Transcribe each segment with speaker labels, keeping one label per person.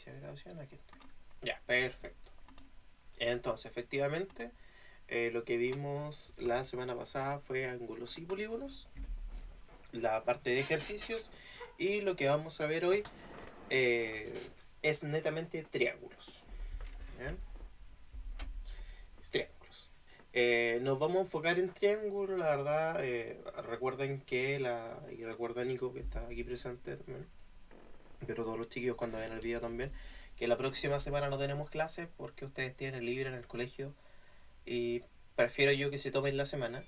Speaker 1: Inicia grabación, aquí está. Ya, perfecto. Entonces, efectivamente, lo que vimos la semana pasada fue ángulos y polígonos, la parte de ejercicios, y lo que vamos a ver hoy eh, es netamente triángulos. ¿Bien? Triángulos. Nos vamos a enfocar en triángulos, la verdad. Recuerden que y recuerda Nico que está aquí presente también, pero todos los chiquillos cuando ven el video también, que la próxima semana no tenemos clases porque ustedes tienen libre en el colegio y prefiero yo que se tomen la semana.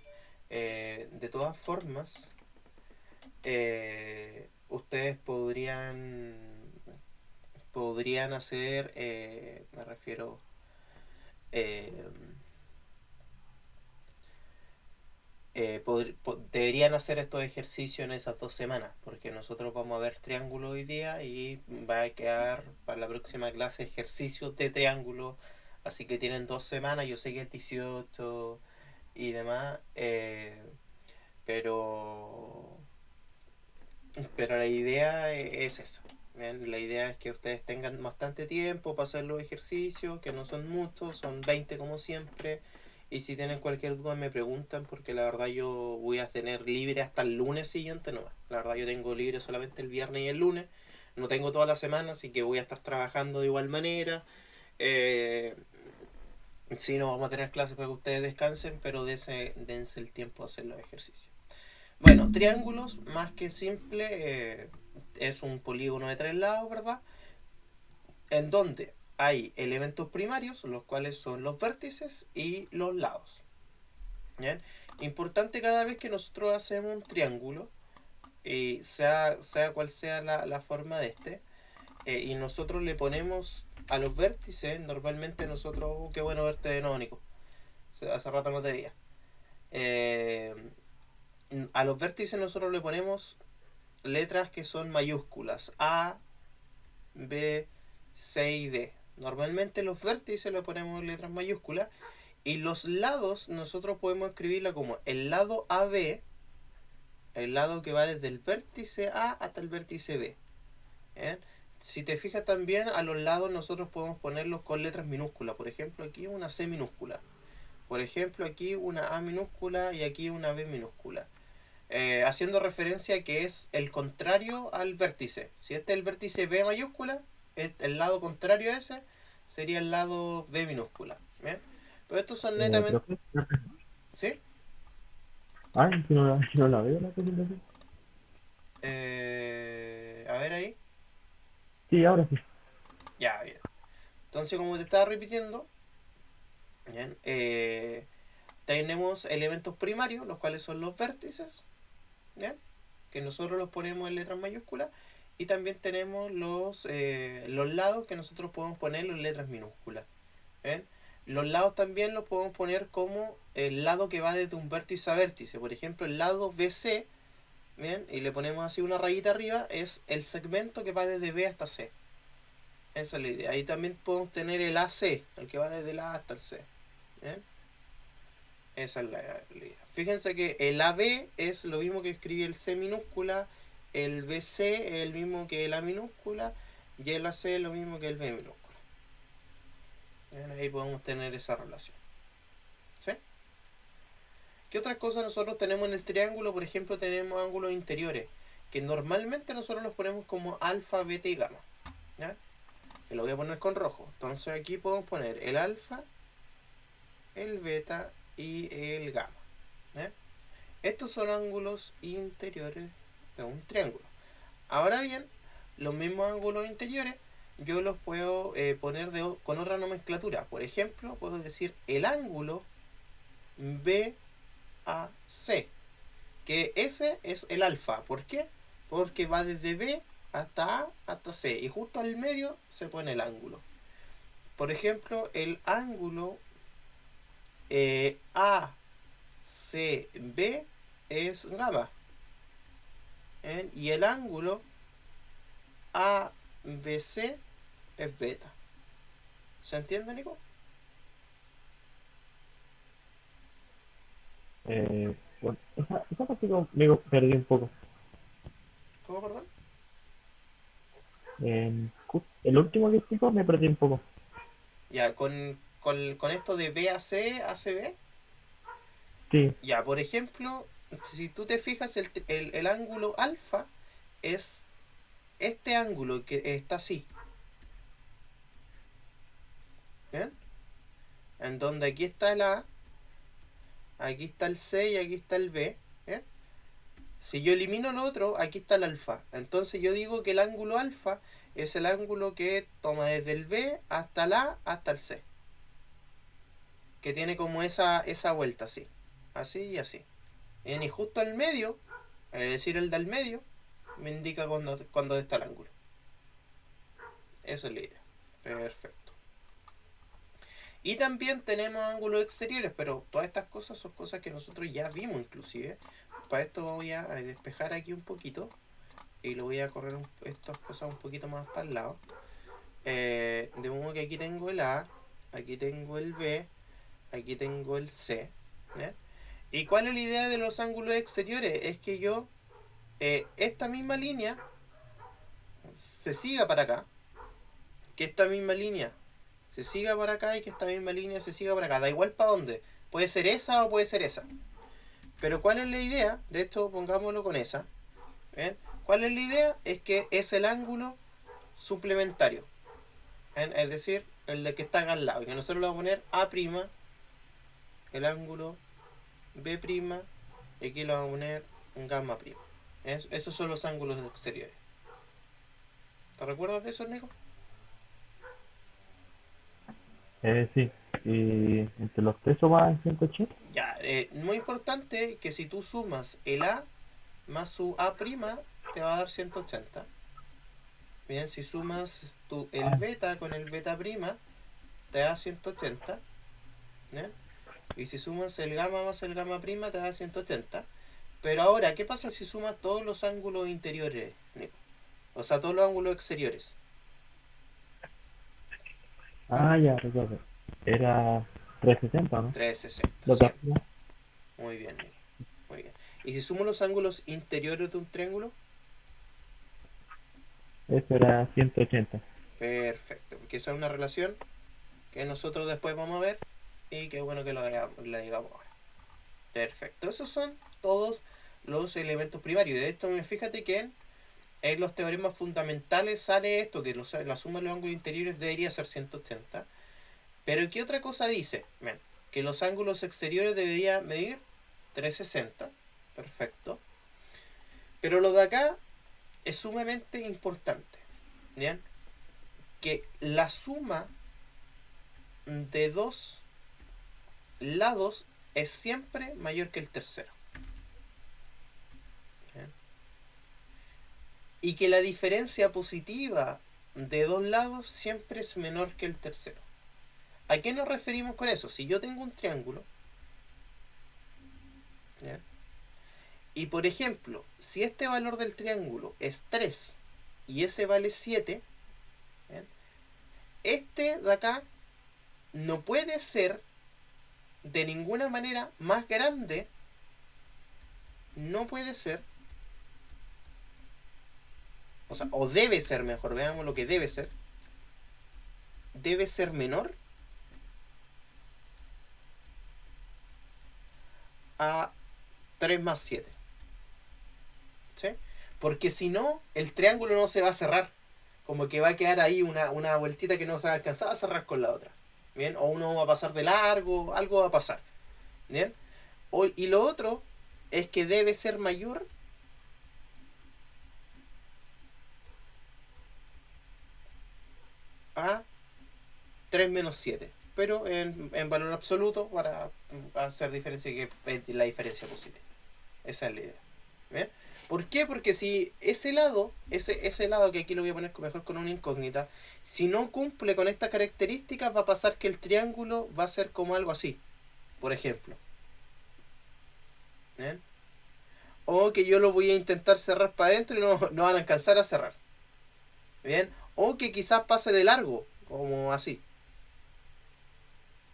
Speaker 1: De todas formas, ustedes podrían hacer, me refiero, eh, deberían hacer estos ejercicios en esas 2 semanas, porque nosotros vamos a ver triángulo hoy día y va a quedar para la próxima clase ejercicios de triángulo, así que tienen 2 semanas, yo sé que es 18 y demás, pero, pero la idea es esa. ¿Bien? La idea es que ustedes tengan bastante tiempo para hacer los ejercicios, que no son muchos, son 20 como siempre. Y si tienen cualquier duda me preguntan, porque la verdad yo voy a tener libre hasta el lunes siguiente nomás. La verdad yo tengo libre solamente el viernes y el lunes. No tengo toda la semana, así que voy a estar trabajando de igual manera. Eh, sí, no vamos a tener clases para que ustedes descansen, pero dense el tiempo a hacer los ejercicios. Bueno, triángulos, más que simple, es un polígono de 3 lados, ¿verdad? En donde hay elementos primarios, los cuales son los vértices y los lados. ¿Bien? Importante cada vez que nosotros hacemos un triángulo, sea cual sea la forma de este, y nosotros le ponemos a los vértices, normalmente nosotros, qué bueno verte de nuevo, Nico. Hace rato no te veía. Eh, a los vértices nosotros le ponemos letras que son mayúsculas: A, B, C y D. Normalmente los vértices le ponemos letras mayúsculas y los lados nosotros podemos escribirla como el lado AB, el lado que va desde el vértice A hasta el vértice B. ¿Eh? Si te fijas también, a los lados nosotros podemos ponerlos con letras minúsculas. Por ejemplo, aquí una C minúscula. Por ejemplo, aquí una A minúscula y aquí una B minúscula. Haciendo referencia a que es el contrario al vértice. Si este es el vértice B mayúscula, el lado contrario a ese sería el lado B minúscula. ¿Bien? Pero estos son netamente...
Speaker 2: Profe,
Speaker 1: ¿Sí?
Speaker 2: ay, que no la veo la presentación.
Speaker 1: A ver ahí.
Speaker 2: Sí, ahora sí.
Speaker 1: Ya, bien. Entonces, como te estaba repitiendo, ¿bien? Tenemos elementos primarios, los cuales son los vértices, ¿bien? Que nosotros los ponemos en letras mayúsculas. Y también tenemos los lados que nosotros podemos poner en letras minúsculas. ¿Ven? Los lados también los podemos poner como el lado que va desde un vértice a vértice. Por ejemplo, el lado BC, ¿bien? Y le ponemos así una rayita arriba, es el segmento que va desde B hasta C. Esa es la idea. Ahí también podemos tener el AC, el que va desde la A hasta el C. ¿Bien? Esa es la idea. Fíjense que el AB es lo mismo que escribí el C minúscula, el BC es el mismo que el A minúscula y el AC es lo mismo que el B minúscula. ¿Bien? Ahí podemos tener esa relación. ¿Sí? ¿Qué otras cosas nosotros tenemos en el triángulo? Por ejemplo, tenemos ángulos interiores, que normalmente nosotros los ponemos como alfa, beta y gamma. ¿Ya? Y lo voy a poner con rojo. Entonces aquí podemos poner el alfa, el beta y el gamma. ¿Ya? Estos son ángulos interiores de un triángulo. Ahora bien, los mismos ángulos interiores yo los puedo poner con otra nomenclatura. Por ejemplo, puedo decir el ángulo BAC, que ese es el alfa. ¿Por qué? Porque va desde B hasta A hasta C y justo al medio se pone el ángulo. Por ejemplo, el ángulo ACB es gamma, ¿eh? Y el ángulo ABC es beta. ¿Se entiende, Nico?
Speaker 2: Bueno, esa parte como me perdí un poco.
Speaker 1: ¿Cómo, perdón?
Speaker 2: Eh, el último que explicó me perdí un poco.
Speaker 1: Ya, con esto de BAC, ACB,
Speaker 2: Sí.
Speaker 1: ya, por ejemplo, si tú te fijas, el ángulo alfa es este ángulo que está así, ¿bien? En donde aquí está el A, aquí está el C y aquí está el B, ¿bien? Si yo elimino lo otro, aquí está el alfa. Entonces yo digo que el ángulo alfa es el ángulo que toma desde el B hasta el A hasta el C. Que tiene como esa vuelta así. Así y así. Bien, y justo al medio, es decir, el del medio, me indica cuando está el ángulo. Eso es la idea. Perfecto. Y también tenemos ángulos exteriores, pero todas estas cosas son cosas que nosotros ya vimos inclusive. Para esto voy a despejar aquí un poquito y lo voy a correr estas cosas un poquito más para el lado. De modo que aquí tengo el A, aquí tengo el B, aquí tengo el C. ¿Ya? ¿Y cuál es la idea de los ángulos exteriores? Es que yo, esta misma línea se siga para acá, que esta misma línea se siga para acá y que esta misma línea se siga para acá. Da igual para dónde. Puede ser esa o puede ser esa. Pero ¿cuál es la idea? De esto pongámoslo con esa. ¿Ven? ¿Cuál es la idea? Es que es el ángulo suplementario. ¿Ven? Es decir, el de que está acá al lado. Y que nosotros le vamos a poner A', el ángulo B', y aquí le vamos a poner un gamma'. Esos son los ángulos exteriores. ¿Te recuerdas de eso, Nico?
Speaker 2: Sí. Y entre los tres sumas 180.
Speaker 1: Ya, muy importante que si tú sumas el A más su A', te va a dar 180. Bien, si sumas el
Speaker 2: Ah,
Speaker 1: beta con el beta', te da 180. ¿Bien? Y si sumas el gamma más el gamma', te da 180. Pero ahora, ¿qué pasa si sumas todos los ángulos interiores, Nico? O sea, todos los ángulos exteriores. ¿Ah?
Speaker 2: ya recuerdo. Era 360, ¿no?
Speaker 1: 360,
Speaker 2: Los
Speaker 1: sí.
Speaker 2: dos.
Speaker 1: Muy bien, Nico. Muy bien. ¿Y si sumo los ángulos interiores de un triángulo?
Speaker 2: Eso era 180.
Speaker 1: Perfecto. Porque esa es una relación que nosotros después vamos a ver y qué bueno que la digamos ahora. Perfecto. Esos son todos los elementos primarios. Y de esto, fíjate que en los teoremas fundamentales sale esto, que la suma de los ángulos interiores debería ser 180. Pero ¿qué otra cosa dice? Bien, que los ángulos exteriores deberían medir 360. Perfecto. Pero lo de acá es sumamente importante. ¿Bien? Que la suma de dos lados es siempre mayor que el tercero. ¿Bien? Y que la diferencia positiva de dos lados siempre es menor que el tercero. ¿A qué nos referimos con eso? Si yo tengo un triángulo, ¿ya? Y por ejemplo, si este valor del triángulo es 3 y ese vale 7, ¿ya? Este de acá no puede ser de ninguna manera más grande, no puede ser, o sea, o debe ser mejor, veamos lo que debe ser menor a 3 más 7. ¿Sí? Porque si no, el triángulo no se va a cerrar. Como que va a quedar ahí una vueltita que no se va a alcanzar a cerrar con la otra. ¿Bien? O uno va a pasar de largo, algo va a pasar. ¿Bien? Y lo otro es que debe ser mayor a 3 menos 7. Pero en valor absoluto para hacer diferencia, que es la diferencia positiva. Esa es la idea. ¿Bien? ¿Por qué? Porque si ese lado, ese lado que aquí lo voy a poner mejor con una incógnita, si no cumple con estas características, va a pasar que el triángulo va a ser como algo así, por ejemplo. ¿Bien? O que yo lo voy a intentar cerrar para adentro y no van a alcanzar a cerrar. ¿Bien? O que quizás pase de largo, como así.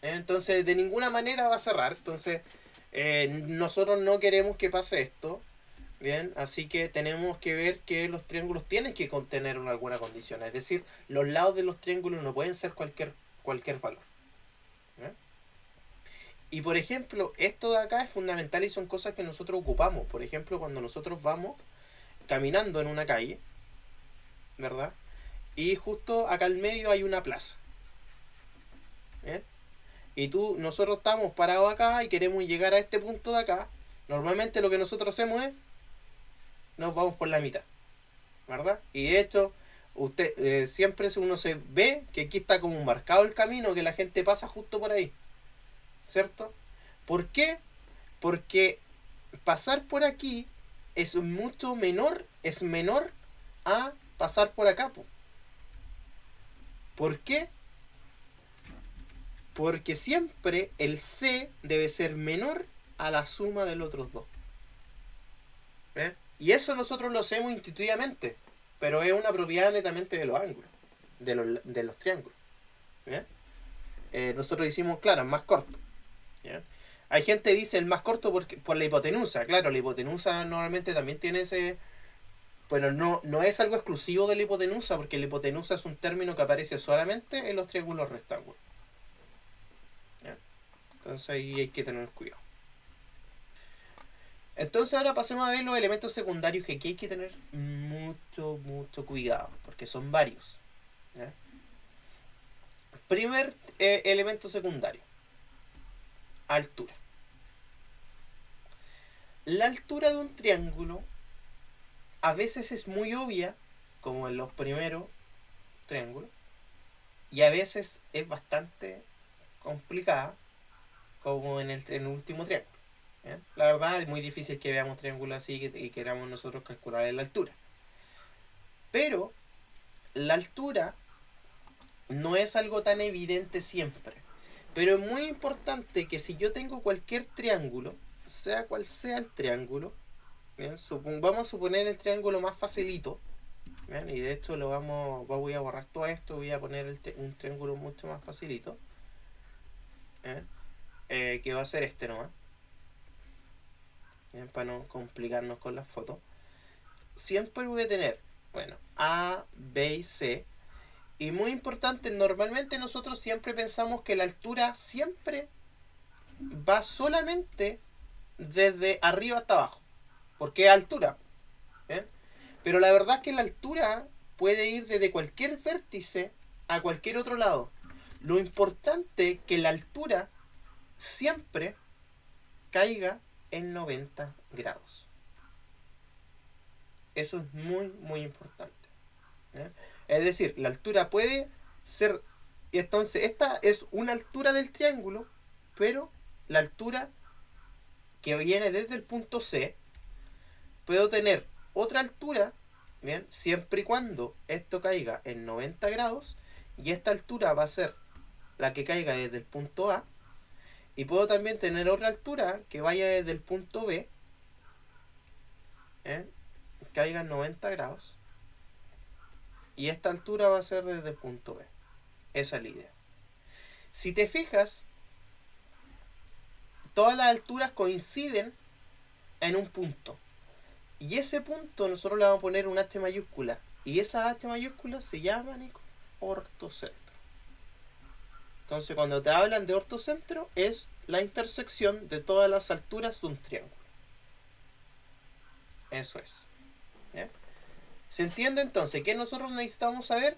Speaker 1: Entonces, de ninguna manera va a cerrar. Entonces, nosotros no queremos que pase esto. Bien, así que tenemos que ver que los triángulos tienen que contener alguna condición. Es decir, los lados de los triángulos no pueden ser cualquier valor. ¿Bien? Y por ejemplo, esto de acá es fundamental y son cosas que nosotros ocupamos. Por ejemplo, cuando nosotros vamos caminando en una calle, ¿verdad? Y justo acá al medio hay una plaza. ¿Bien? Y nosotros estamos parados acá y queremos llegar a este punto de acá. Normalmente lo que nosotros hacemos es nos vamos por la mitad, ¿verdad? Y de hecho, siempre uno se ve que aquí está como marcado el camino, que la gente pasa justo por ahí, ¿cierto? ¿Por qué? Porque pasar por aquí es menor a pasar por acá. ¿Por qué? Porque siempre el C debe ser menor a la suma de los otros dos. ¿Eh? Y eso nosotros lo hacemos intuitivamente, pero es una propiedad netamente de los ángulos, de los triángulos. ¿Eh? Nosotros hicimos, claro, el más corto. ¿Ya? Hay gente que dice el más corto por la hipotenusa. Claro, la hipotenusa normalmente también tiene ese... Bueno, no es algo exclusivo de la hipotenusa, porque la hipotenusa es un término que aparece solamente en los triángulos rectángulos. ¿Ya? Entonces ahí hay que tener cuidado. Entonces ahora pasemos a ver los elementos secundarios, que aquí hay que tener mucho cuidado, porque son varios. ¿Ya? Primer elemento secundario, altura. La altura de un triángulo a veces es muy obvia, como en los primeros triángulos, y a veces es bastante complicada, como en el último triángulo. ¿Bien? La verdad es muy difícil que veamos triángulos así y queramos nosotros calcular la altura. Pero la altura no es algo tan evidente siempre. Pero es muy importante que si yo tengo cualquier triángulo, sea cual sea el triángulo, ¿bien? Vamos a suponer el triángulo más facilito, ¿bien? Y de hecho voy a borrar todo esto, voy a poner un triángulo mucho más facilito, ¿bien? Que va a ser este nomás, ¿bien? Para no complicarnos con las fotos. Siempre voy a tener, bueno, A, B y C. Y muy importante, normalmente nosotros siempre pensamos que la altura siempre va solamente desde arriba hasta abajo, porque es altura. ¿Bien? Pero la verdad es que la altura puede ir desde cualquier vértice a cualquier otro lado. Lo importante es que la altura siempre caiga en 90 grados. Eso es muy importante. ¿Eh? Es decir, la altura puede ser... Entonces, esta es una altura del triángulo, pero la altura que viene desde el punto C, puedo tener otra altura, ¿bien? Siempre y cuando esto caiga en 90 grados, y esta altura va a ser la que caiga desde el punto A, y puedo también tener otra altura que vaya desde el punto B, ¿eh? Caiga en 90 grados, y esta altura va a ser desde el punto B. Esa es la idea. Si te fijas, todas las alturas coinciden en un punto. Y ese punto nosotros le vamos a poner un H mayúscula. Y esa H mayúscula se llama, Nico, ortocentro. Entonces cuando te hablan de ortocentro es la intersección de todas las alturas de un triángulo. Eso es. ¿Bien? ¿Se entiende entonces? ¿Qué nosotros necesitamos saber?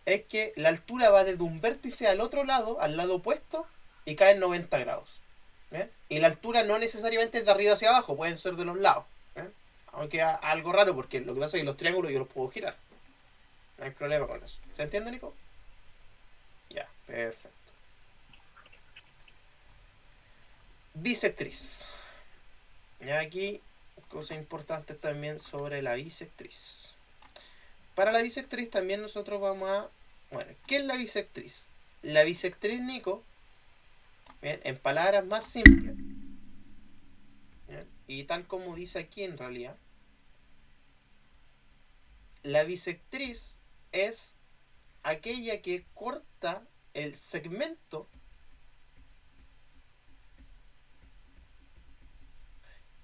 Speaker 1: Es que la altura va desde un vértice al otro lado, al lado opuesto, y cae en 90 grados. ¿Bien? Y la altura no necesariamente es de arriba hacia abajo, pueden ser de los lados. ¿Bien? Aunque es algo raro, porque lo que pasa es que los triángulos yo los puedo girar. No hay problema con eso. ¿Se entiende, Nico? Ya, perfecto. Bisectriz. Y aquí, cosas importantes también sobre la bisectriz. Para la bisectriz también nosotros vamos a... Bueno, ¿qué es la bisectriz? La bisectriz, Nico, ¿bien? En palabras más simples, ¿bien? Y tal como dice aquí en realidad, la bisectriz es aquella que corta el segmento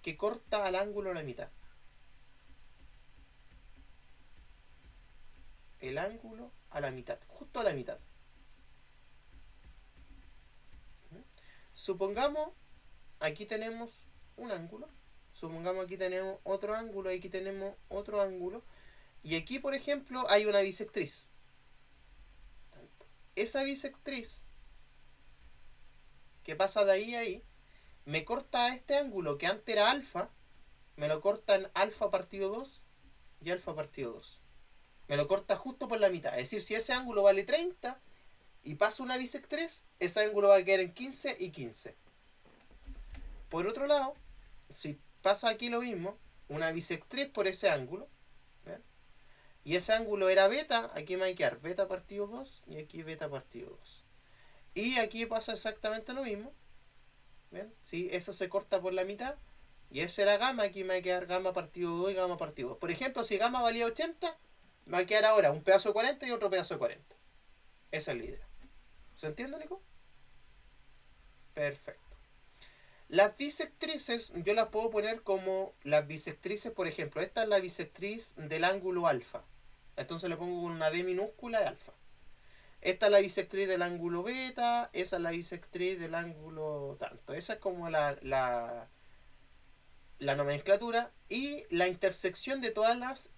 Speaker 1: que corta al ángulo a la mitad. el ángulo a la mitad, justo a la mitad. Supongamos, aquí tenemos un ángulo, supongamos aquí tenemos otro ángulo, aquí tenemos otro ángulo, y aquí, por ejemplo, hay una bisectriz. Esa bisectriz, que pasa de ahí a ahí, me corta este ángulo que antes era alfa, me lo corta en alfa partido 2 y alfa partido 2. Me lo corta justo por la mitad. Es decir, si ese ángulo vale 30 y pasa una bisectriz, ese ángulo va a quedar en 15 y 15. Por otro lado, si pasa aquí lo mismo, una bisectriz por ese ángulo, ¿ven? Y ese ángulo era beta, aquí me va a quedar beta partido 2 y aquí beta partido 2. Y aquí pasa exactamente lo mismo. ¿Ven? ¿Sí? Eso se corta por la mitad. Y ese era gamma, aquí me va a quedar gamma partido 2 y gamma partido 2. Por ejemplo, si gamma valía 80, me va a quedar ahora un pedazo de 40 y otro pedazo de 40. Esa es la idea. ¿Se entiende, Nico? Perfecto. Las bisectrices yo las puedo poner como las bisectrices, por ejemplo, esta es la bisectriz del ángulo alfa. Entonces le pongo con una D minúscula de alfa. Esta es la bisectriz del ángulo beta, esa es la bisectriz del ángulo tanto. Esa es como la nomenclatura. Y la intersección de todas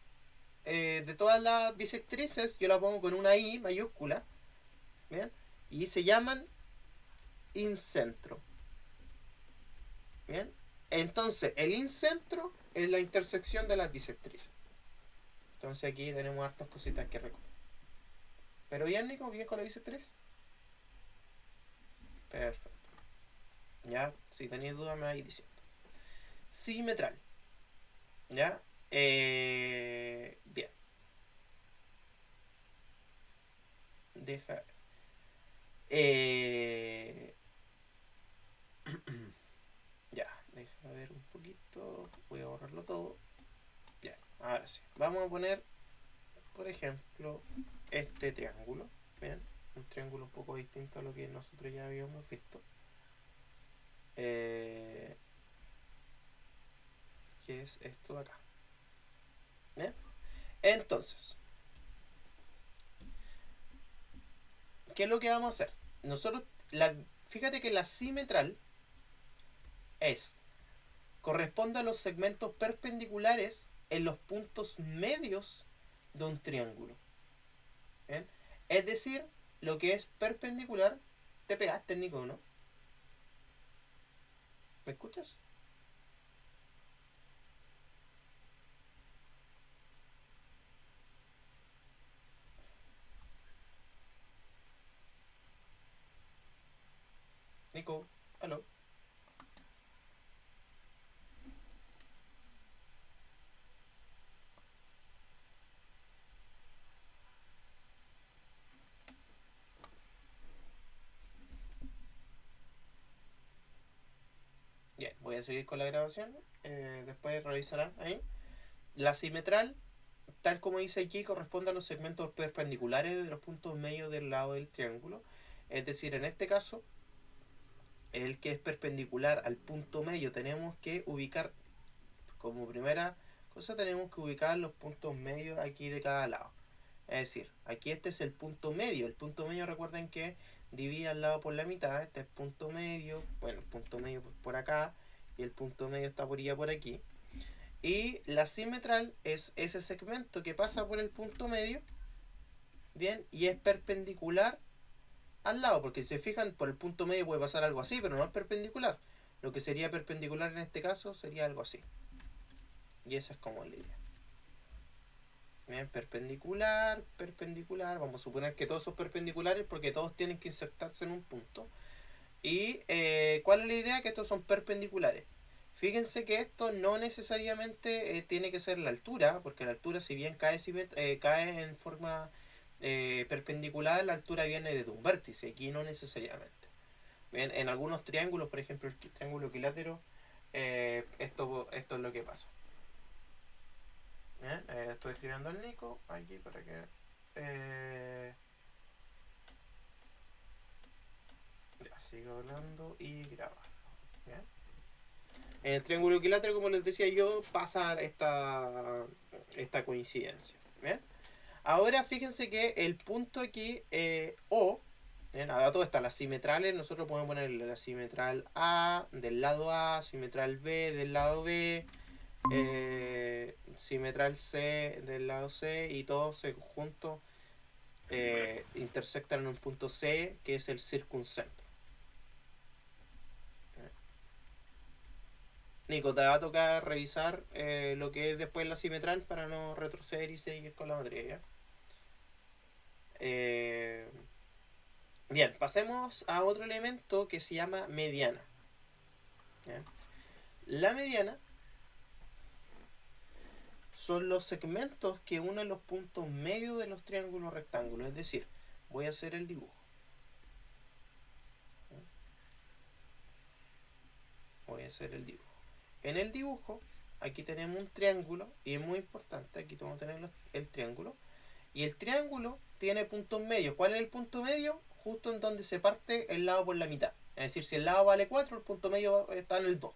Speaker 1: las bisectrices yo la pongo con una I mayúscula. ¿Bien? Y se llaman incentro. ¿Bien? Entonces, el incentro es la intersección de las bisectrices. Entonces aquí tenemos hartas cositas que recordar. ¿Pero bien, Nico? ¿Bien con la bisectriz? Perfecto. Ya, si tenéis dudas me vais diciendo. Simetral. ¿Ya? Bien. Deja. Ya, deja ver un poquito. Voy a borrarlo todo. Ya, ahora sí. Vamos a poner, por ejemplo, este triángulo. Bien, un triángulo un poco distinto a lo que nosotros ya habíamos visto. Que es esto de acá. ¿Bien? Entonces, ¿qué es lo que vamos a hacer? Nosotros, fíjate que la simetral corresponde a los segmentos perpendiculares en los puntos medios de un triángulo. ¿Bien? Es decir, lo que es perpendicular, te pegaste, Nico, ¿no? ¿Me escuchas? Nico, aló. Bien, voy a seguir con la grabación. Después revisarán ahí. La simetral, tal como dice aquí, corresponde a los segmentos perpendiculares de los puntos medios del lado del triángulo. Es decir, en este caso, el que es perpendicular al punto medio, tenemos que ubicar, como primera cosa, tenemos que ubicar los puntos medios aquí de cada lado. Es decir, aquí este es el punto medio. El punto medio, recuerden que divide al lado por la mitad. Este es punto medio. Bueno, el punto medio por acá. Y el punto medio está por aquí. Y la simetral es ese segmento que pasa por el punto medio. Bien, y es perpendicular al lado. Porque si se fijan, por el punto medio puede pasar algo así, pero no es perpendicular. Lo que sería perpendicular en este caso sería algo así. Y esa es como la idea. Bien, perpendicular, perpendicular. Vamos a suponer que todos son perpendiculares porque todos tienen que insertarse en un punto. Y ¿cuál es la idea? Que estos son perpendiculares. Fíjense que esto no necesariamente tiene que ser la altura, porque la altura, si bien cae en forma perpendicular, la altura viene de un vértice. Aquí no necesariamente. Bien, en algunos triángulos, por ejemplo el triángulo equilátero, esto es lo que pasa. Bien, estoy escribiendo al Nico aquí para que ya sigo hablando y grabando. ¿Bien? En el triángulo equilátero, como les decía yo, pasa esta coincidencia. ¿Bien? Ahora fíjense que el punto aquí, O, a todo está las simetrales, nosotros podemos poner la simetral A, simetral B del lado B, simetral C del lado C, y todos juntos intersectan en un punto C, que es el circuncentro. Nico, te va a tocar revisar lo que es después la simetral para no retroceder y seguir con la materia. Bien, pasemos a otro elemento que se llama mediana. ¿Ya? La mediana son los segmentos que unen los puntos medios de los triángulos rectángulos. Es decir, voy a hacer el dibujo. Voy a hacer el dibujo. En el dibujo, aquí tenemos un triángulo, y es muy importante, aquí vamos a tener el triángulo. Y el triángulo tiene puntos medios. ¿Cuál es el punto medio? Justo en donde se parte el lado por la mitad. Es decir, si el lado vale 4, el punto medio está en el 2.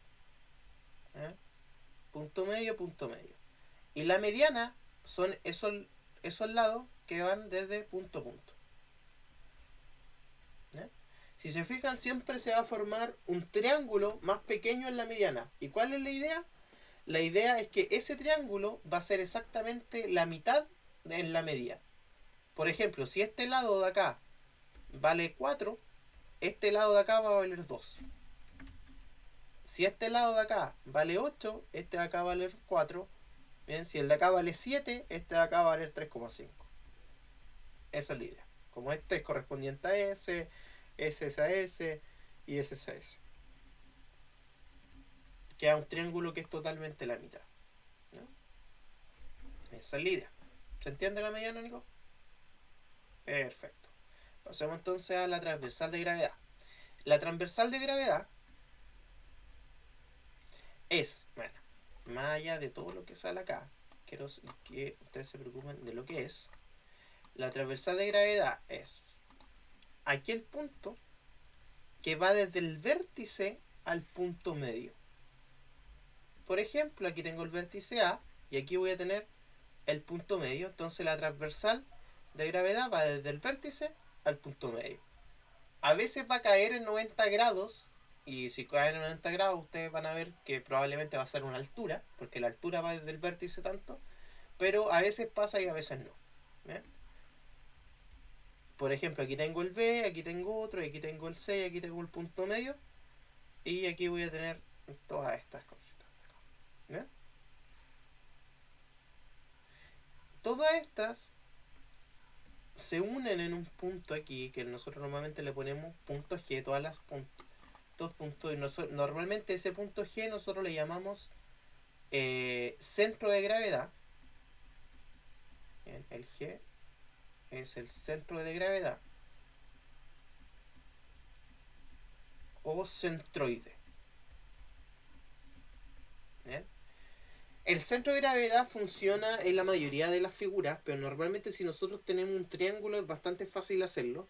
Speaker 1: Punto medio, punto medio. Y la mediana son esos lados que van desde punto a punto. Si se fijan, siempre se va a formar un triángulo más pequeño en la mediana. ¿Y cuál es la idea? La idea es que ese triángulo va a ser exactamente la mitad en la media. Por ejemplo, si este lado de acá vale 4, este lado de acá va a valer 2. Si este lado de acá vale 8, este de acá va a valer 4. Bien, si el de acá vale 7, este de acá va a valer 3,5. Esa es la idea. Como este es correspondiente a S, S es a S y S es a S. Queda un triángulo que es totalmente la mitad. ¿No? Esa es la idea. ¿Se entiende la mediana, Nico? Perfecto. Pasemos entonces a la transversal de gravedad. La transversal de gravedad es, bueno, más allá de todo lo que sale acá, quiero que ustedes se preocupen de lo que es. La transversal de gravedad es aquel punto que va desde el vértice al punto medio. Por ejemplo, aquí tengo el vértice A y aquí voy a tener el punto medio. Entonces la transversal de gravedad va desde el vértice al punto medio. A veces va a caer en 90 grados, y si cae en 90 grados ustedes van a ver que probablemente va a ser una altura, porque la altura va desde el vértice tanto, pero a veces pasa y a veces no. ¿Bien? Por ejemplo, aquí tengo el B, aquí tengo otro, aquí tengo el C, aquí tengo el punto medio, y aquí voy a tener todas estas cositas. ¿Bien? Todas estas se unen en un punto aquí, que nosotros normalmente le ponemos punto G, todas las puntos. Puntos, normalmente ese punto G nosotros le llamamos centro de gravedad. Bien, el G es el centro de gravedad o centroide. Bien. El centro de gravedad funciona en la mayoría de las figuras, pero normalmente si nosotros tenemos un triángulo es bastante fácil hacerlo.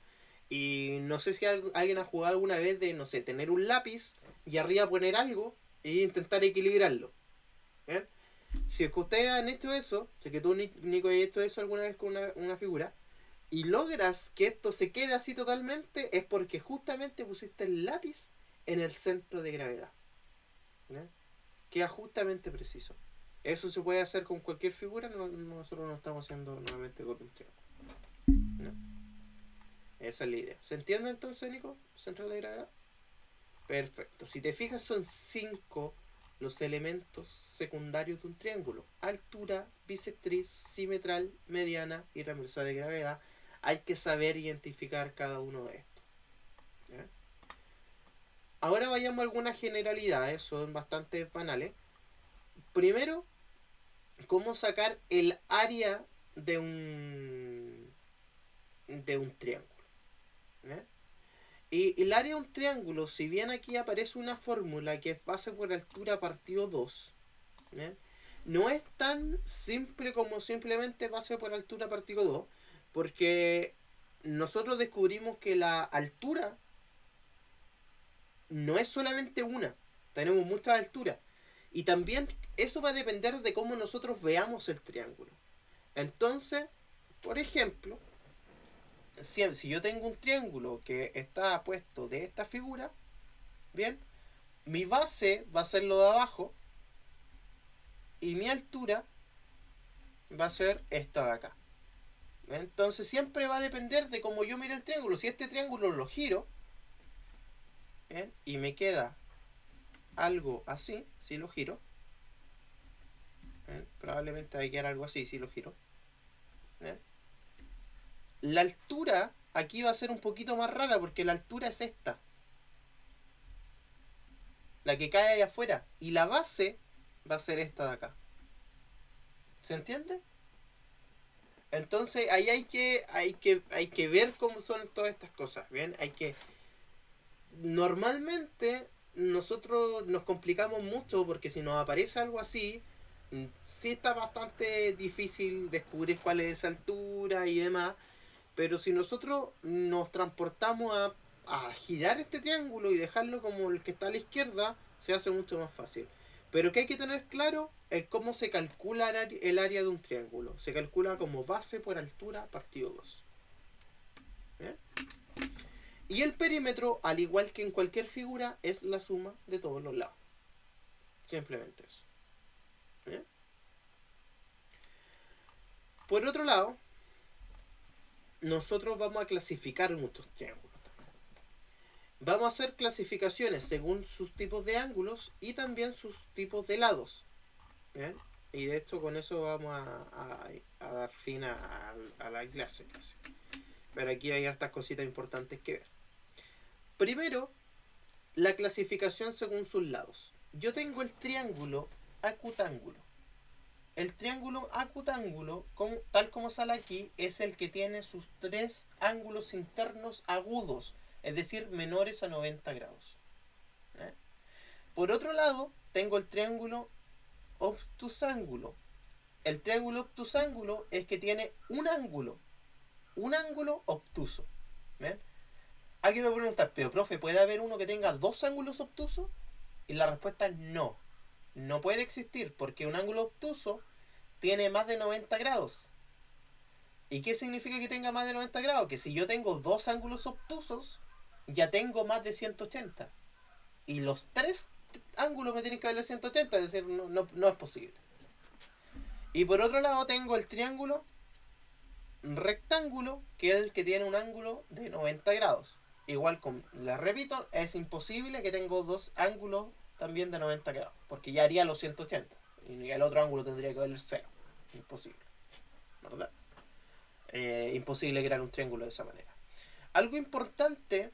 Speaker 1: Y no sé si alguien ha jugado alguna vez de, no sé, tener un lápiz y arriba poner algo e intentar equilibrarlo. ¿Bien? Si es que ustedes han hecho eso, si es que tú, Nico, has hecho eso alguna vez con una figura, y logras que esto se quede así totalmente, es porque justamente pusiste el lápiz en el centro de gravedad. ¿Bien? Queda justamente preciso. Eso se puede hacer con cualquier figura, nosotros no estamos haciendo nuevamente con un triángulo. ¿No? Esa es la idea. ¿Se entiende entonces, Nico? Centro de gravedad. Perfecto. Si te fijas, son 5 los elementos secundarios de un triángulo: altura, bisectriz, simetral, mediana y transversal de gravedad. Hay que saber identificar cada uno de estos. ¿Ya? Ahora vayamos a algunas generalidades, son bastante banales. Primero, cómo sacar el área de un triángulo. ¿Ya? Y el área de un triángulo, si bien aquí aparece una fórmula que es base por altura partido 2, ¿bien? No es tan simple como simplemente base por altura partido 2, porque nosotros descubrimos que la altura no es solamente una, tenemos muchas alturas. Y también eso va a depender de cómo nosotros veamos el triángulo. Entonces, Por ejemplo, si yo tengo un triángulo que está puesto de esta figura, bien, mi base va a ser lo de abajo y mi altura va a ser esta de acá. Entonces siempre va a depender de cómo yo mire el triángulo. Si este triángulo lo giro, ¿bien? Y me queda algo así, si lo giro, ¿bien? Probablemente va a quedar algo así si lo giro. ¿Bien? La altura aquí va a ser un poquito más rara porque la altura es esta, la que cae ahí afuera, y la base va a ser esta de acá. ¿Se entiende? Entonces ahí hay que ver cómo son todas estas cosas. Bien, hay que normalmente nosotros nos complicamos mucho porque si nos aparece algo así, sí está bastante difícil descubrir cuál es esa altura y demás, pero si nosotros nos transportamos a girar este triángulo y dejarlo como el que está a la izquierda, se hace mucho más fácil. Pero que hay que tener claro es cómo se calcula el área de un triángulo. Se calcula como base por altura partido 2. ¿Bien? Y el perímetro, al igual que en cualquier figura, es la suma de todos los lados. Simplemente eso. ¿Bien? Por otro lado, nosotros vamos a clasificar muchos triángulos. Vamos a hacer clasificaciones según sus tipos de ángulos y también sus tipos de lados. ¿Bien? Y de hecho con eso vamos a dar fin a la clase casi. Pero aquí hay hartas cositas importantes que ver. Primero, la clasificación según sus lados. Yo tengo el triángulo acutángulo. El triángulo acutángulo, tal como sale aquí, es el que tiene sus tres ángulos internos agudos, es decir, menores a 90 grados. ¿Eh? Por otro lado, tengo el triángulo obtusángulo. El triángulo obtusángulo es que tiene un ángulo obtuso. ¿Ven? Alguien me puede preguntar, pero profe, ¿puede haber uno que tenga dos ángulos obtusos? Y la respuesta es no. No puede existir porque un ángulo obtuso tiene más de 90 grados. ¿Y qué significa que tenga más de 90 grados? Que si yo tengo dos ángulos obtusos, ya tengo más de 180. Y los tres ángulos me tienen que valer 180, es decir, no es posible. Y por otro lado tengo el triángulo rectángulo, que es el que tiene un ángulo de 90 grados. Igual, les repito, es imposible que tenga dos ángulos también de 90 grados, porque ya haría los 180. Y el otro ángulo tendría que valer 0. Imposible. ¿Verdad? Imposible crear un triángulo de esa manera. Algo importante,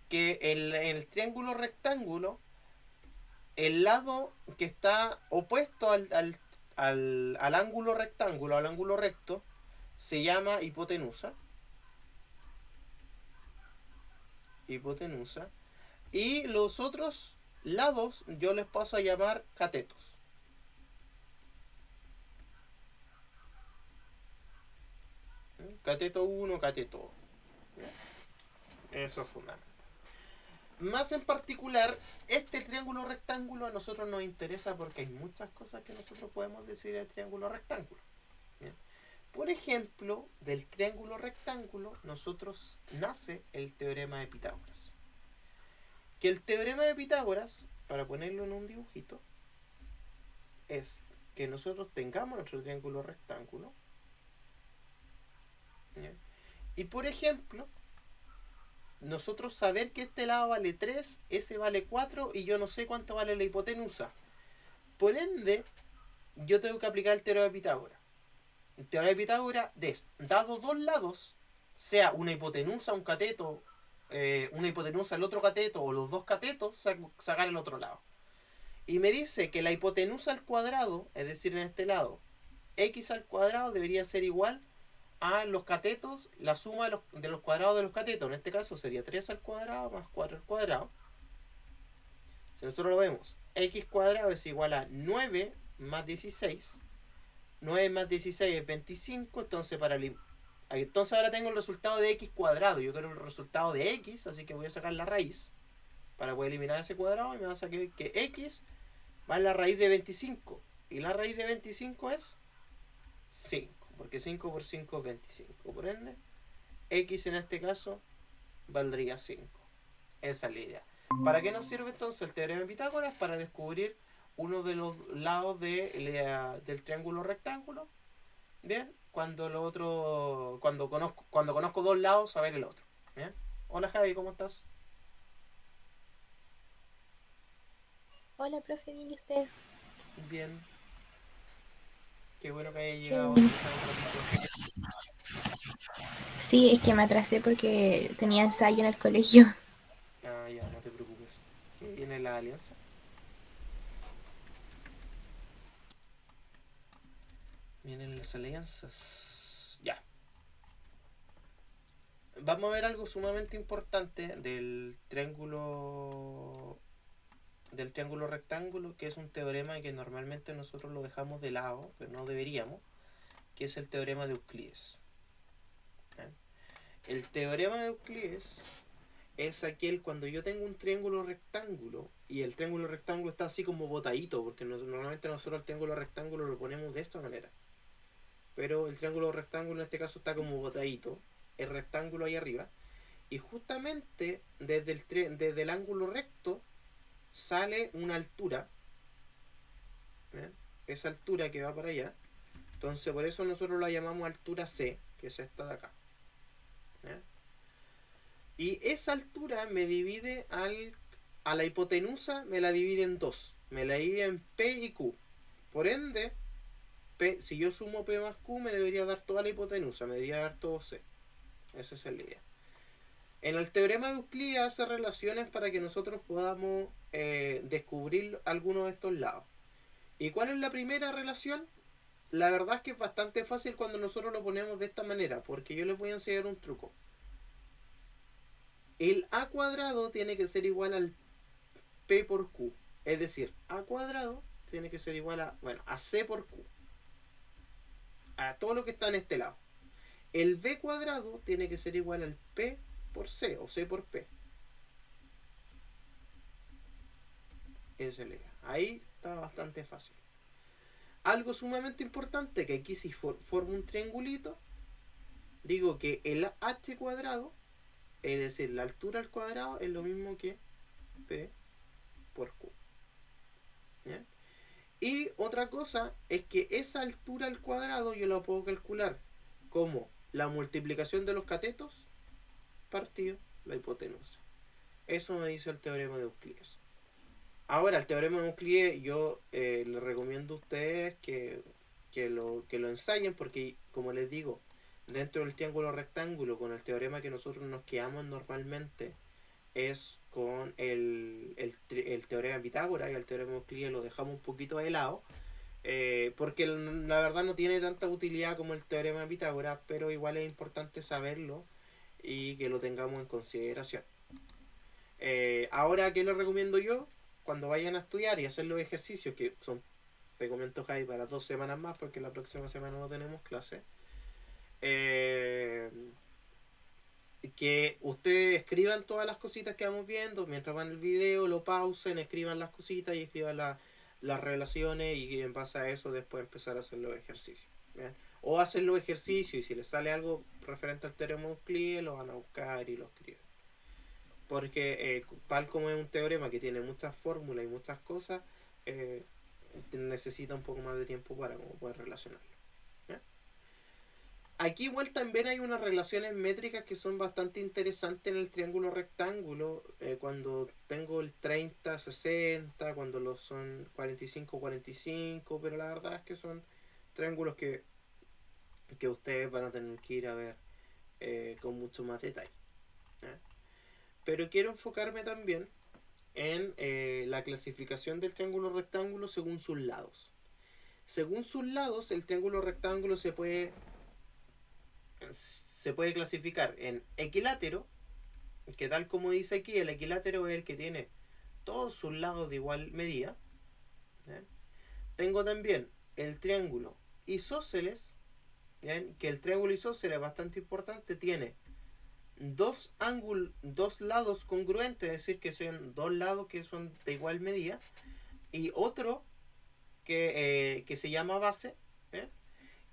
Speaker 1: que en el triángulo rectángulo, el lado que está opuesto al ángulo rectángulo, al ángulo recto, se llama hipotenusa. Hipotenusa. Y los otros lados yo les paso a llamar catetos. Cateto 1, cateto 2. Eso es fundamental. Más en particular, este triángulo rectángulo a nosotros nos interesa porque hay muchas cosas que nosotros podemos decir del triángulo rectángulo. ¿Bien? Por ejemplo, del triángulo rectángulo nosotros nace el teorema de Pitágoras. Que el teorema de Pitágoras, para ponerlo en un dibujito, es que nosotros tengamos nuestro triángulo rectángulo. ¿Bien? Y por ejemplo, nosotros saber que este lado vale 3, ese vale 4 y yo no sé cuánto vale la hipotenusa. Por ende, yo tengo que aplicar el teorema de Pitágoras. El teorema de Pitágoras es, dado dos lados, sea una hipotenusa, un cateto, una hipotenusa, el otro cateto o los dos catetos, sacar el otro lado. Y me dice que la hipotenusa al cuadrado, es decir, en este lado, x al cuadrado debería ser igual a los catetos, la suma de los cuadrados de los catetos. En este caso sería 3 al cuadrado más 4 al cuadrado. Si nosotros lo vemos, x cuadrado es igual a 9 más 16. 9 más 16 es 25. Entonces ahora tengo el resultado de x cuadrado. Yo quiero el resultado de x, así que voy a sacar la raíz para poder eliminar ese cuadrado y me va a sacar que x va en la raíz de 25. Y la raíz de 25 es 5. porque 5 por 5 es 25. Por ende, x en este caso valdría 5. Esa es la idea. ¿Para qué nos sirve entonces el teorema de Pitágoras? Para descubrir uno de los lados del triángulo rectángulo. Bien, cuando conozco dos lados, saber el otro. Bien. Hola Javi, ¿cómo estás?
Speaker 3: Hola, profe, bien, ¿y usted?
Speaker 1: Bien. Qué bueno que haya
Speaker 3: Qué
Speaker 1: llegado,
Speaker 3: bueno.
Speaker 1: aunque sea un ratito.
Speaker 3: Sí, es que me atrasé porque tenía ensayo en el colegio.
Speaker 1: Ah, ya, no te preocupes. ¿Qué viene la alianza? Vienen las alianzas. Ya. Vamos a ver algo sumamente importante del triángulo rectángulo, que es un teorema que normalmente nosotros lo dejamos de lado, pero no deberíamos, que es el teorema de Euclides. ¿Eh? El teorema de Euclides es aquel cuando yo tengo un triángulo rectángulo y el triángulo rectángulo está así como botadito, porque normalmente nosotros el triángulo rectángulo lo ponemos de esta manera, pero el triángulo rectángulo en este caso está como botadito, el rectángulo ahí arriba, y justamente desde el ángulo recto sale una altura, ¿eh? Esa altura que va para allá, entonces por eso nosotros la llamamos altura C, que es esta de acá, ¿eh? Y esa altura me divide a la hipotenusa, me la divide en dos, me la divide en P y Q. Por ende, si yo sumo P más Q me debería dar toda la hipotenusa, me debería dar todo C. Esa es la idea. En el teorema de Euclides hace relaciones para que nosotros podamos descubrir algunos de estos lados. ¿Y cuál es la primera relación? La verdad es que es bastante fácil cuando nosotros lo ponemos de esta manera, porque yo les voy a enseñar un truco. El a cuadrado tiene que ser igual al p por q. Es decir, a cuadrado tiene que ser igual a c por q. A todo lo que está en este lado. El b cuadrado tiene que ser igual al p por c o c por p. Esa es la idea. Ahí está bastante fácil. Algo sumamente importante, que aquí si formo un triangulito, digo que el h cuadrado, es decir, la altura al cuadrado, es lo mismo que p por q. ¿Bien? Y otra cosa es que esa altura al cuadrado yo la puedo calcular como la multiplicación de los catetos partido la hipotenusa. Eso me dice el teorema de Euclides. Ahora, el teorema de Euclides yo les recomiendo a ustedes que lo ensayen, porque como les digo, dentro del triángulo rectángulo, con el teorema que nosotros nos quedamos normalmente es con el teorema de Pitágoras, y el teorema de Euclides lo dejamos un poquito de lado, porque la verdad no tiene tanta utilidad como el teorema de Pitágoras, pero igual es importante saberlo y que lo tengamos en consideración. Ahora, ¿qué les recomiendo yo? Cuando vayan a estudiar y hacer los ejercicios, que son, te comento Jai, para 2 semanas más, porque la próxima semana no tenemos clase, que ustedes escriban todas las cositas que vamos viendo mientras van el video, lo pausen, escriban las cositas y escriban las relaciones, y en base a eso después empezar a hacer los ejercicios. ¿Bien? O hacer los ejercicios y si les sale algo referente al teorema de Euclides lo van a buscar y lo escriben. Porque tal como es un teorema que tiene muchas fórmulas y muchas cosas, necesita un poco más de tiempo para poder relacionarlo. ¿Ya? Aquí igual también hay unas relaciones métricas que son bastante interesantes en el triángulo rectángulo, cuando tengo el 30-60, cuando los son 45-45, pero la verdad es que son triángulos que ustedes van a tener que ir a ver con mucho más detalle. ¿Ya? Pero quiero enfocarme también en la clasificación del triángulo rectángulo según sus lados. Según sus lados, el triángulo rectángulo se puede clasificar en equilátero, que tal como dice aquí, el equilátero es el que tiene todos sus lados de igual medida. ¿Bien? Tengo también el triángulo isósceles, ¿bien? Que el triángulo isósceles es bastante importante, tiene dos lados congruentes, es decir, que son dos lados que son de igual medida, y otro que se llama base, ¿eh?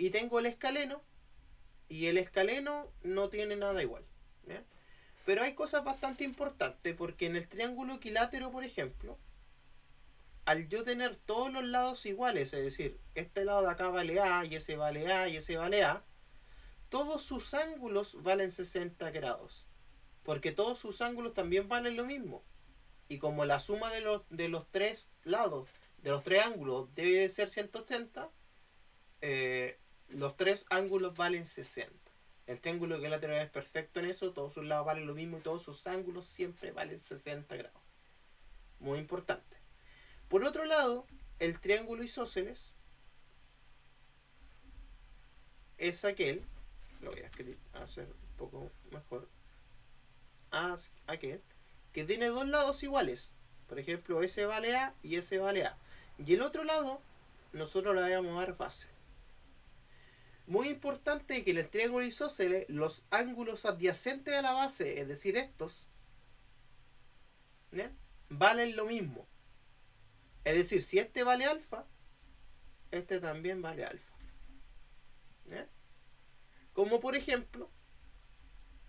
Speaker 1: y tengo el escaleno, y el escaleno no tiene nada igual. ¿Ya? Pero hay cosas bastante importantes, porque en el triángulo equilátero, por ejemplo, al yo tener todos los lados iguales, es decir, este lado de acá vale A, y ese vale A, y ese vale A, todos sus ángulos valen 60 grados. Porque todos sus ángulos también valen lo mismo. Y como la suma de los tres lados, de los tres ángulos, debe de ser 180, los tres ángulos valen 60. El triángulo equilátero es perfecto en eso, todos sus lados valen lo mismo y todos sus ángulos siempre valen 60 grados. Muy importante. Por otro lado, el triángulo isósceles es aquel, lo voy a hacer un poco mejor, aquel que tiene dos lados iguales. Por ejemplo, ese vale A y ese vale A. Y el otro lado, nosotros le vamos a dar base. Muy importante que en el triángulo isósceles, los ángulos adyacentes a la base, es decir, estos, ¿ya? Valen lo mismo. Es decir, si este vale alfa, este también vale alfa. ¿Ya? Como por ejemplo,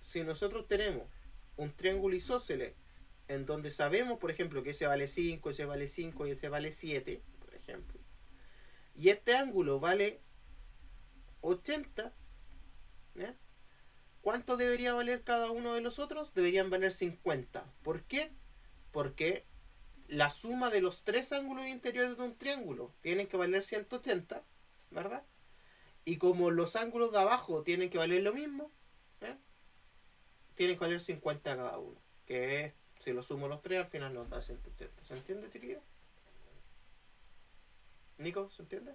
Speaker 1: si nosotros tenemos un triángulo isósceles en donde sabemos, por ejemplo, que ese vale 5, ese vale 5 y ese vale 7, por ejemplo, y este ángulo vale 80, ¿ya? ¿Cuánto debería valer cada uno de los otros? Deberían valer 50. ¿Por qué? Porque la suma de los tres ángulos interiores de un triángulo tienen que valer 180, ¿verdad? Y como los ángulos de abajo tienen que valer lo mismo, ¿eh? Tienen que valer 50 cada uno. Que es, si lo sumo los tres, al final nos da 180. ¿Se entiende, chiquillo? Nico, ¿se entiende?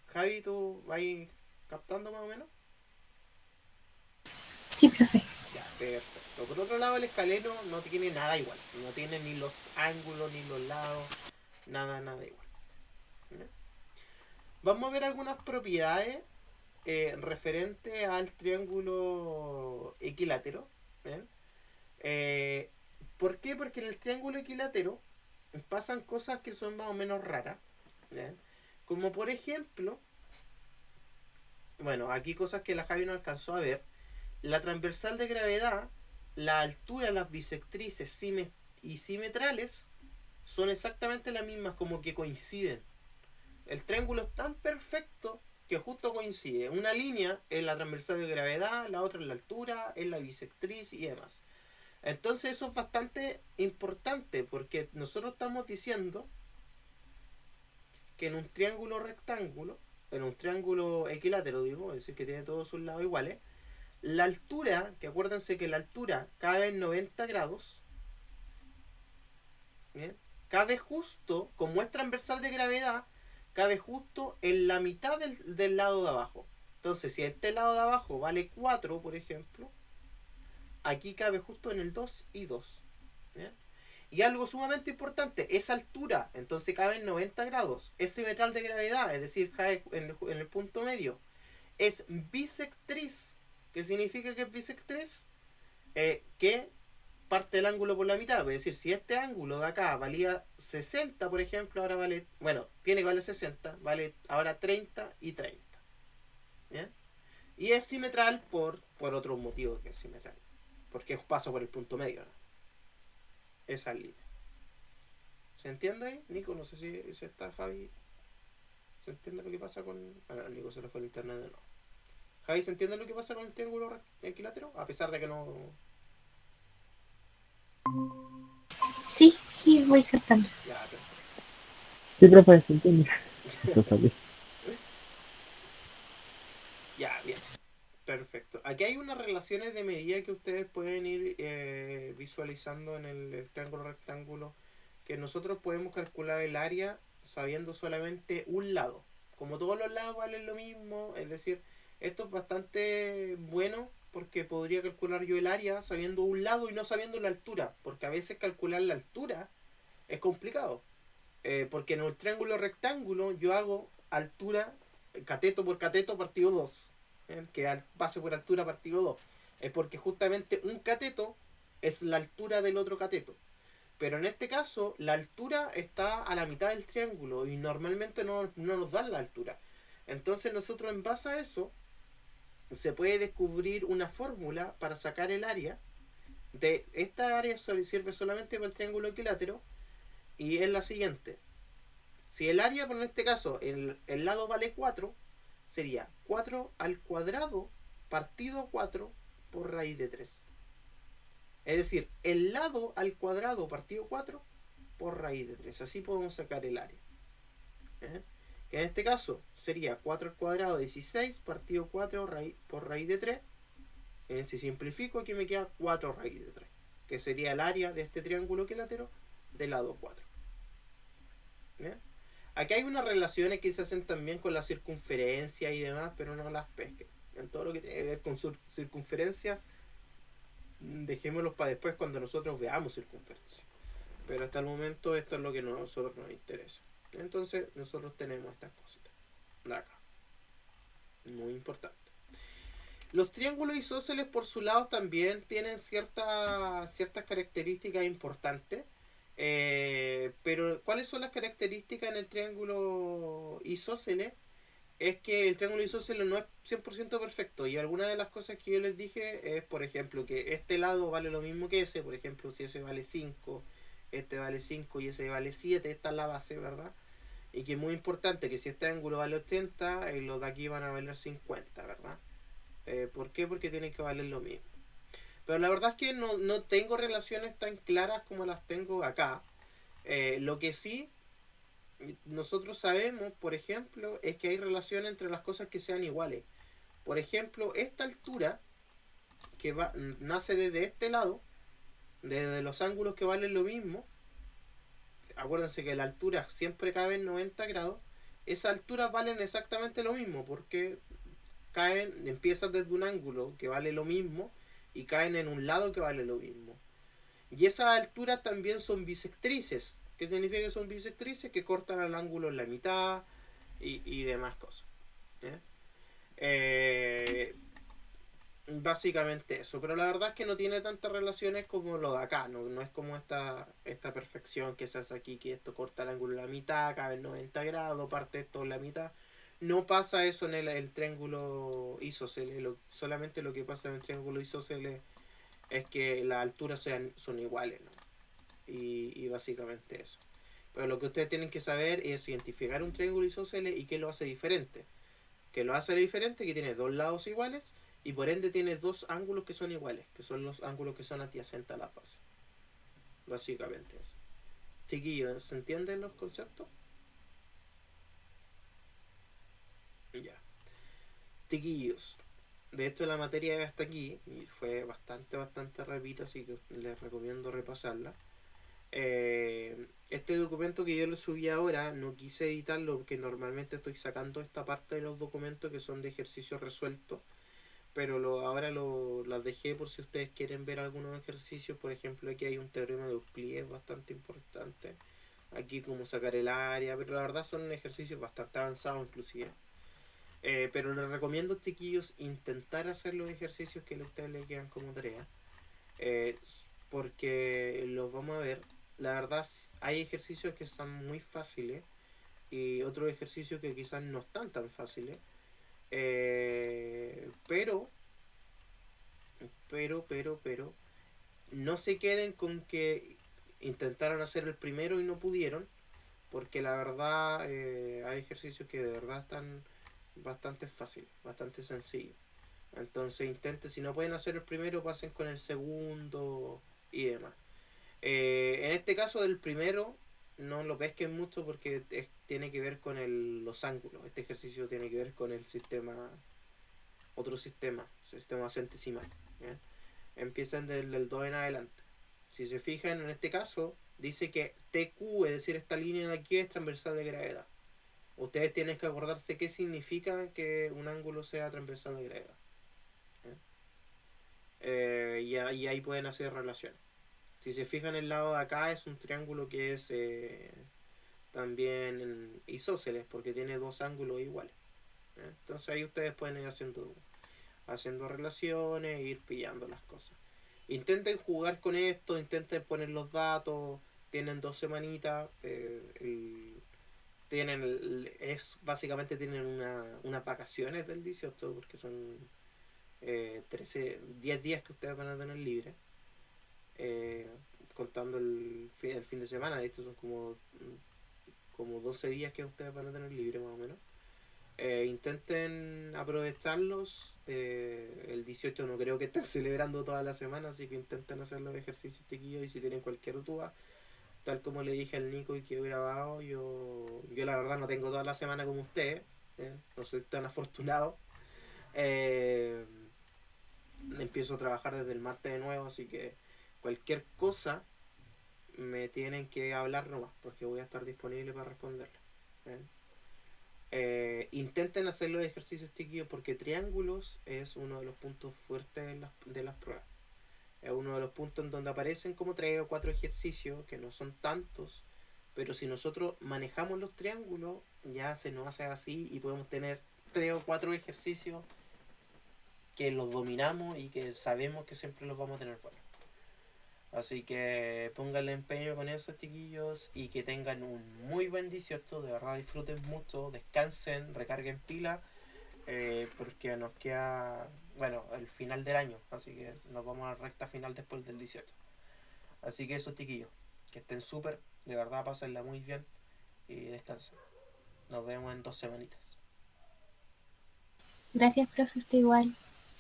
Speaker 1: Javi, ¿tú vas captando más o menos?
Speaker 3: Sí, profe.
Speaker 1: Ya, perfecto. Por otro lado, el escaleno no tiene nada igual. No tiene ni los ángulos, ni los lados. Nada igual. ¿Ya? Vamos a ver algunas propiedades referentes al triángulo equilátero. ¿Bien? ¿Por qué? Porque en el triángulo equilátero pasan cosas que son más o menos raras. ¿Bien? Como por ejemplo, bueno, aquí cosas que la Javi no alcanzó a ver. La transversal de gravedad, la altura, las bisectrices y simetrales son exactamente las mismas, como que coinciden. El triángulo es tan perfecto que justo coincide. Una línea es la transversal de gravedad, la otra es la altura, es la bisectriz y demás. Entonces eso es bastante importante porque nosotros estamos diciendo que en un triángulo rectángulo, en un triángulo equilátero, digo, es decir, que tiene todos sus lados iguales, la altura, que acuérdense que la altura cabe en 90 grados, ¿bien? Cabe justo, como es transversal de gravedad, cabe justo en la mitad del lado de abajo. Entonces, si este lado de abajo vale 4, por ejemplo, aquí cabe justo en el 2 y 2. ¿Bien? Y algo sumamente importante, esa altura, entonces cabe en 90 grados, es simetral de gravedad, es decir, cae en el punto medio. Es bisectriz. ¿Qué significa que es bisectriz? Que parte el ángulo por la mitad. Es decir, si este ángulo de acá valía 60, por ejemplo, ahora vale, bueno, tiene que valer 60, vale ahora 30 y 30. ¿Bien? Y es simetral por otro motivo que es simetral. Porque pasa por el punto medio, ¿no? Esa línea. ¿Se entiende ahí? Nico, no sé si está Javi. ¿Se entiende lo que pasa con...? Bueno, Nico se le fue el internet de nuevo. Javi, ¿se entiende lo que pasa con el triángulo equilátero? A pesar de que no...
Speaker 3: Sí, sí, voy captando.
Speaker 1: Ya, perfecto.
Speaker 2: Sí, profe, ¿se entiende? Lo sabía.
Speaker 1: Ya, bien. Perfecto. Aquí hay unas relaciones de medida que ustedes pueden ir visualizando en el triángulo rectángulo, que nosotros podemos calcular el área sabiendo solamente un lado. Como todos los lados valen lo mismo, es decir, esto es bastante bueno porque podría calcular yo el área sabiendo un lado y no sabiendo la altura, porque a veces calcular la altura es complicado. Porque en el triángulo rectángulo yo hago altura, cateto por cateto partido 2, que pase por altura partido 2. Es porque justamente un cateto es la altura del otro cateto. Pero en este caso la altura está a la mitad del triángulo y normalmente no nos dan la altura. Entonces nosotros en base a eso se puede descubrir una fórmula para sacar el área de esta área. Sirve solamente para el triángulo equilátero y es la siguiente. Si el área, por en este caso, el lado vale 4, sería 4 al cuadrado partido 4 por raíz de 3. Es decir, el lado al cuadrado partido 4 por raíz de 3. Así podemos sacar el área. ¿Eh? Que en este caso sería 4 al cuadrado 16 partido 4 por raíz de 3. Si simplifico, aquí me queda 4 raíz de 3, que sería el área de este triángulo equilátero del lado 4. ¿Bien? Aquí hay unas relaciones que se hacen también con la circunferencia y demás, pero no las pesquen. En todo lo que tiene que ver con circunferencia, dejémoslos para después cuando nosotros veamos circunferencia. Pero hasta el momento esto es lo que a nosotros nos interesa. Entonces nosotros tenemos estas cositas de acá. Muy importante. Los triángulos isósceles por su lado también tienen ciertas características importantes. Pero ¿cuáles son las características en el triángulo isósceles? Es que el triángulo isósceles no es 100% perfecto, y alguna de las cosas que yo les dije es, por ejemplo, que este lado vale lo mismo que ese. Por ejemplo, si ese vale 5, este vale 5 y ese vale 7, esta es la base, ¿verdad? Y que es muy importante que si este ángulo vale 80, los de aquí van a valer 50, ¿verdad? ¿Por qué? Porque tienen que valer lo mismo. Pero la verdad es que no tengo relaciones tan claras como las tengo acá. Lo que sí nosotros sabemos, por ejemplo, es que hay relación entre las cosas que sean iguales. Por ejemplo, esta altura que nace desde este lado, desde los ángulos que valen lo mismo. Acuérdense que la altura siempre cabe en 90 grados. Esas alturas valen exactamente lo mismo, porque empiezan desde un ángulo que vale lo mismo y caen en un lado que vale lo mismo. Y esas alturas también son bisectrices. ¿Qué significa que son bisectrices? Que cortan el ángulo en la mitad y demás cosas. Básicamente eso. Pero la verdad es que no tiene tantas relaciones como lo de acá. No es como esta perfección que se hace aquí, que esto corta el ángulo en la mitad, cabe en 90 grados, parte esto en la mitad. No pasa eso en el triángulo isósceles. Solamente lo que pasa en el triángulo isósceles es que las alturas son iguales, ¿no? Y básicamente eso. Pero lo que ustedes tienen que saber es identificar un triángulo isósceles y qué lo hace diferente. Que lo hace diferente, que tiene dos lados iguales y por ende tiene dos ángulos que son iguales, que son los ángulos que son adyacentes a la base. Básicamente eso. Chiquillos, ¿se entienden los conceptos? Ya. Chiquillos, de hecho la materia hasta aquí y fue bastante rápida, así que les recomiendo repasarla. Este documento que yo lo subí ahora no quise editarlo porque normalmente estoy sacando esta parte de los documentos que son de ejercicios resueltos, pero ahora las dejé por si ustedes quieren ver algunos ejercicios. Por ejemplo, aquí hay un teorema de Euclides bastante importante, aquí como sacar el área, pero la verdad son ejercicios bastante avanzados inclusive. Pero les recomiendo, chiquillos, intentar hacer los ejercicios que a ustedes les quedan como tarea, eh, porque los vamos a ver. La verdad, hay ejercicios que son muy fáciles y otros ejercicios que quizás no están tan fáciles. Pero, no se queden con que intentaron hacer el primero y no pudieron, porque la verdad hay ejercicios que de verdad están bastante fáciles, bastante sencillos. Entonces intenten, si no pueden hacer el primero, pasen con el segundo y demás. En este caso del primero, no lo pesquen mucho porque tiene que ver con los ángulos. Este ejercicio tiene que ver con el otro sistema centesimal. ¿Ya? Empiezan del 2 en adelante. Si se fijan, en este caso, dice que TQ, es decir, esta línea de aquí es transversal de gravedad. Ustedes tienen que acordarse qué significa que un ángulo sea transversal de gravedad. Y ahí pueden hacer relaciones. Si se fijan, el lado de acá es un triángulo que es también isósceles porque tiene dos ángulos iguales. Entonces ahí ustedes pueden ir haciendo relaciones e ir pillando las cosas. Intenten jugar con esto, intenten poner los datos. Tienen 2 semanitas. tienen básicamente tienen unas vacaciones del 18 porque son 10 días que ustedes van a tener libre, eh, contando el fin de semana. Estos son como 12 días que ustedes van a tener libre más o menos. Intenten aprovecharlos. El 18 no creo que estén celebrando toda la semana, así que intenten hacer los ejercicios, chiquillos. Y si tienen cualquier duda, tal como le dije al Nico y que he grabado, yo la verdad no tengo toda la semana como ustedes, no soy tan afortunado. Eh, Empiezo a trabajar desde el martes de nuevo, así que cualquier cosa me tienen que hablar nomás, porque voy a estar disponible para responderle. Intenten hacer los ejercicios, chiquillos, porque triángulos es uno de los puntos fuertes de las pruebas. Es uno de los puntos en donde aparecen como 3 o 4 ejercicios, que no son tantos, pero si nosotros manejamos los triángulos, ya se nos hace así y podemos tener 3 o 4 ejercicios que los dominamos y que sabemos que siempre los vamos a tener buenos. Así que pónganle empeño con eso, chiquillos, y que tengan un muy buen 18. De verdad, disfruten mucho, descansen, recarguen pila, porque nos queda, bueno, el final del año. Así que nos vamos a la recta final después del 18. Así que eso, chiquillos, que estén súper, de verdad, pásenla muy bien y descansen. Nos vemos en 2 semanitas.
Speaker 3: Gracias, profe, usted igual.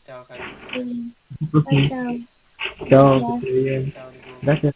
Speaker 1: Chao, Javi.
Speaker 3: Sí.
Speaker 2: Profe,
Speaker 3: Chao, chao.
Speaker 2: chao, que
Speaker 3: Gracias.
Speaker 2: esté bien.
Speaker 1: Chao, Nico.
Speaker 2: Gracias.